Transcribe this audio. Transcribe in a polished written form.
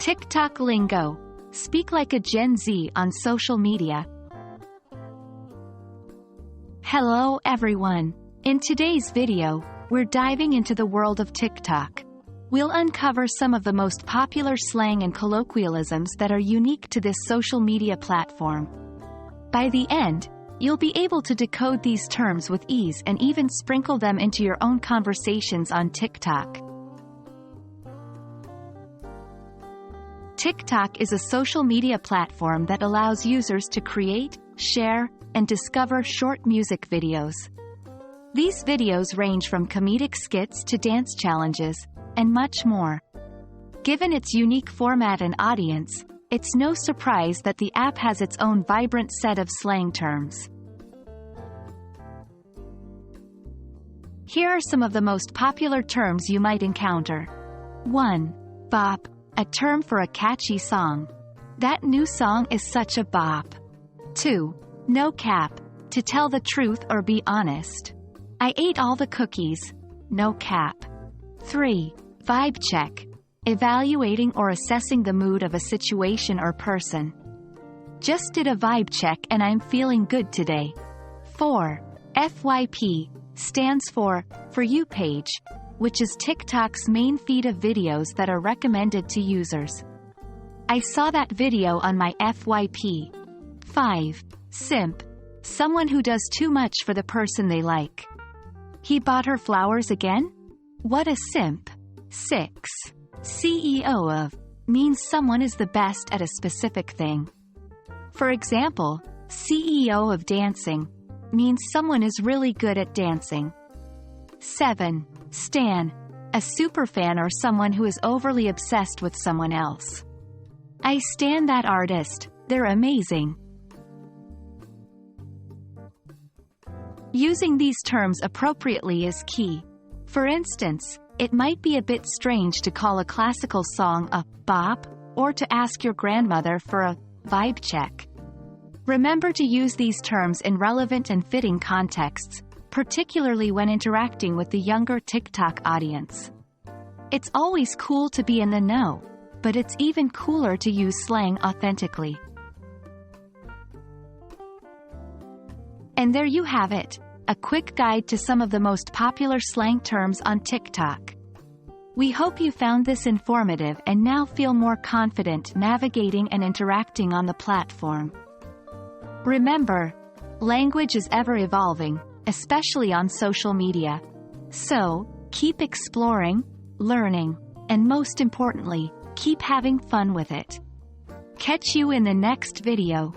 TikTok lingo. Speak like a Gen Z on social media. Hello everyone. In today's video, we're diving into the world of TikTok. We'll uncover some of the most popular slang and colloquialisms that are unique to this social media platform. By the end, you'll be able to decode these terms with ease and even sprinkle them into your own conversations on TikTok. TikTok is a social media platform that allows users to create, share, and discover short music videos. These videos range from comedic skits to dance challenges, and much more. Given its unique format and audience, it's no surprise that the app has its own vibrant set of slang terms. Here are some of the most popular terms you might encounter. 1. Bop, a term for a catchy song. That new song is such a bop. 2. No cap, to tell the truth or be honest. I ate all the cookies. No cap. 3. Vibe check, evaluating or assessing the mood of a situation or person. Just did a vibe check and I'm feeling good today. 4. FYP, stands for You page, which is TikTok's main feed of videos that are recommended to users. I saw that video on my FYP. 5. Simp, someone who does too much for the person they like. He bought her flowers again? What a simp. 6. CEO of, means someone is the best at a specific thing. For example, CEO of dancing means someone is really good at dancing. 7. Stan, a superfan or someone who is overly obsessed with someone else. I stan that artist, they're amazing. Using these terms appropriately is key. For instance, it might be a bit strange to call a classical song a bop, or to ask your grandmother for a vibe check. Remember to use these terms in relevant and fitting contexts, particularly when interacting with the younger TikTok audience. It's always cool to be in the know, but it's even cooler to use slang authentically. And there you have it, a quick guide to some of the most popular slang terms on TikTok. We hope you found this informative and now feel more confident navigating and interacting on the platform. Remember, language is ever evolving, especially on social media. So, keep exploring, learning, and most importantly, keep having fun with it. Catch you in the next video.